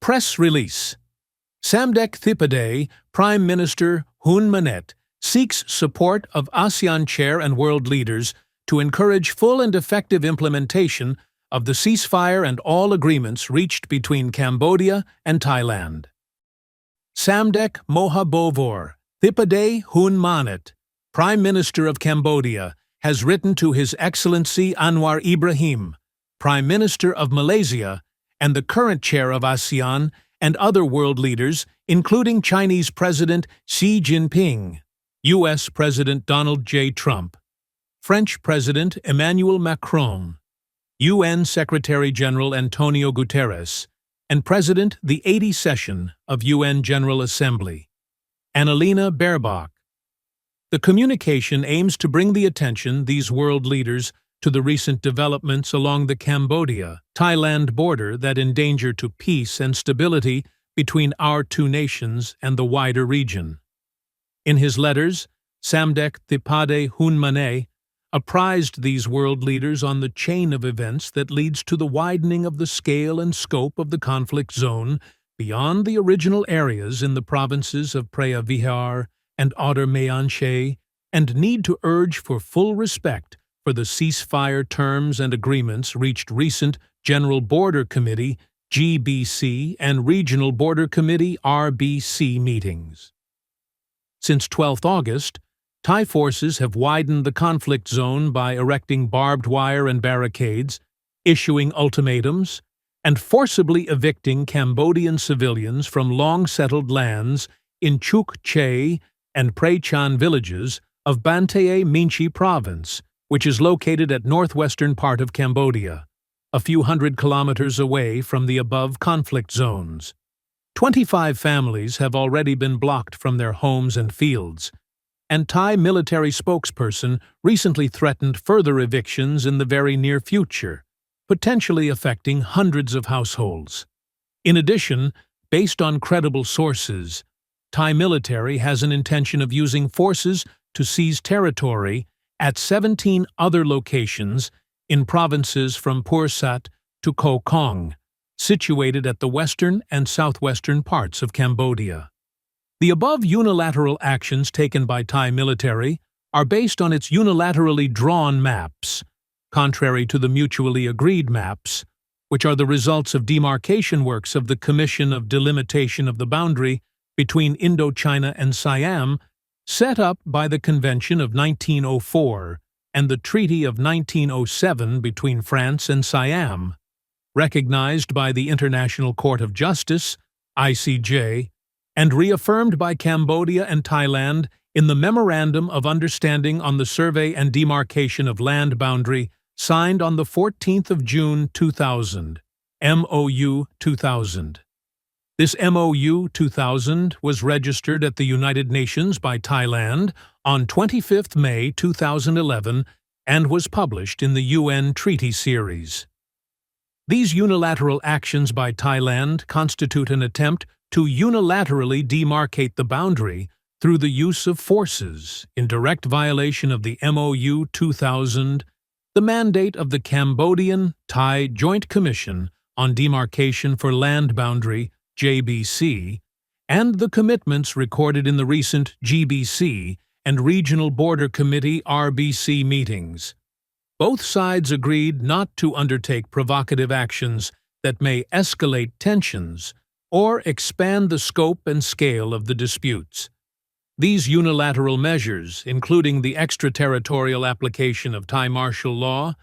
Press release. Samdech Thipadei, Prime Minister Hun Manet, seeks support of ASEAN chair and world leaders to encourage full and effective implementation of the ceasefire and all agreements reached between Cambodia and Thailand. Samdech Mohabovor Thipadei Hun Manet, Prime Minister of Cambodia, has written to His Excellency Anwar Ibrahim, Prime Minister of Malaysia, and the current chair of ASEAN and other world leaders, including Chinese President Xi Jinping, U.S. President Donald J. Trump, French President Emmanuel Macron, UN Secretary-General Antonio Guterres, and President the 80th Session of UN General Assembly, Annalena Baerbock. The communication aims to bring the attention these world leaders to the recent developments along the Cambodia-Thailand border that endanger to peace and stability between our two nations and the wider region. In his letters, Samdech Thipadei Hun Manet apprised these world leaders on the chain of events that leads to the widening of the scale and scope of the conflict zone beyond the original areas in the provinces of Preah Vihear and Otter Meanchey, and need to urge for full respect for the ceasefire terms and agreements reached recent General Border Committee (GBC) and Regional Border Committee (RBC) meetings. Since 12 August, Thai forces have widened the conflict zone by erecting barbed wire and barricades, issuing ultimatums, and forcibly evicting Cambodian civilians from long-settled lands in Chuk Chey and Prachan villages of Banteay Meanchey Province, which is located at northwestern part of Cambodia, a few hundred kilometers away from the above conflict zones. 25 families have already been blocked from their homes and fields, and Thai military spokesperson recently threatened further evictions in the very near future, potentially affecting hundreds of households. In addition, based on credible sources, Thai military has an intention of using forces to seize territory at 17 other locations in provinces from Pursat to Koh Kong, situated at the western and southwestern parts of Cambodia. The above unilateral actions taken by Thai military are based on its unilaterally drawn maps, contrary to the mutually agreed maps, which are the results of demarcation works of the Commission of Delimitation of the Boundary between Indochina and Siam, set up by the Convention of 1904 and the Treaty of 1907 between France and Siam, recognized by the International Court of Justice, ICJ, and reaffirmed by Cambodia and Thailand in the Memorandum of Understanding on the Survey and Demarcation of Land Boundary signed on the 14th of June 2000, MOU 2000. This MOU 2000 was registered at the United Nations by Thailand on 25 May 2011 and was published in the UN Treaty Series. These unilateral actions by Thailand constitute an attempt to unilaterally demarcate the boundary through the use of forces in direct violation of the MOU 2000, the mandate of the Cambodian-Thai Joint Commission on Demarcation for Land Boundary JBC, and the commitments recorded in the recent GBC and Regional Border Committee RBC meetings. Both sides agreed not to undertake provocative actions that may escalate tensions or expand the scope and scale of the disputes. These unilateral measures, including the extraterritorial application of Thai martial law,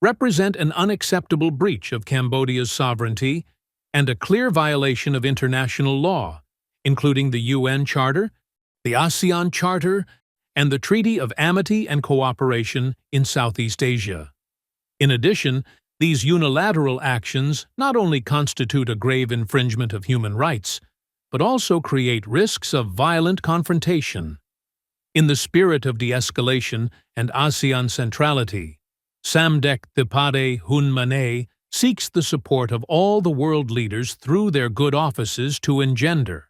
represent an unacceptable breach of Cambodia's sovereignty and a clear violation of international law, including the UN Charter, the ASEAN Charter, and the Treaty of Amity and Cooperation in Southeast Asia. In addition, these unilateral actions not only constitute a grave infringement of human rights, but also create risks of violent confrontation. In the spirit of de-escalation and ASEAN centrality, Samdech Thipadei Hun Manet seeks the support of all the world leaders through their good offices to engender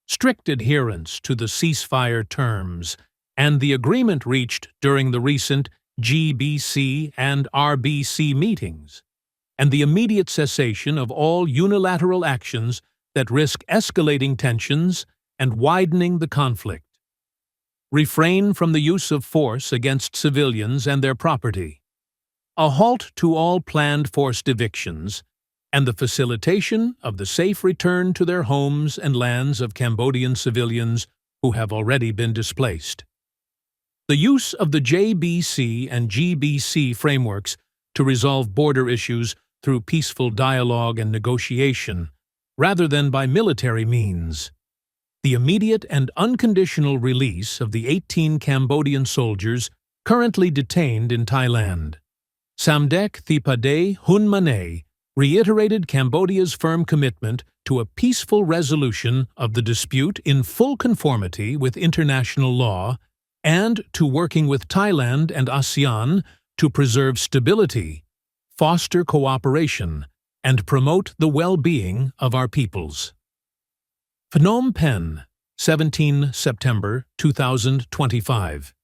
strict adherence to the ceasefire terms and the agreement reached during the recent GBC and RBC meetings, and the immediate cessation of all unilateral actions that risk escalating tensions and widening the conflict. Refrain from the use of force against civilians and their property. A halt to all planned forced evictions, and the facilitation of the safe return to their homes and lands of Cambodian civilians who have already been displaced. The use of the JBC and GBC frameworks to resolve border issues through peaceful dialogue and negotiation, rather than by military means. The immediate and unconditional release of the 18 Cambodian soldiers currently detained in Thailand. Samdech Thipadei Hun Manet reiterated Cambodia's firm commitment to a peaceful resolution of the dispute in full conformity with international law and to working with Thailand and ASEAN to preserve stability, foster cooperation, and promote the well-being of our peoples. Phnom Penh, 17 September 2025.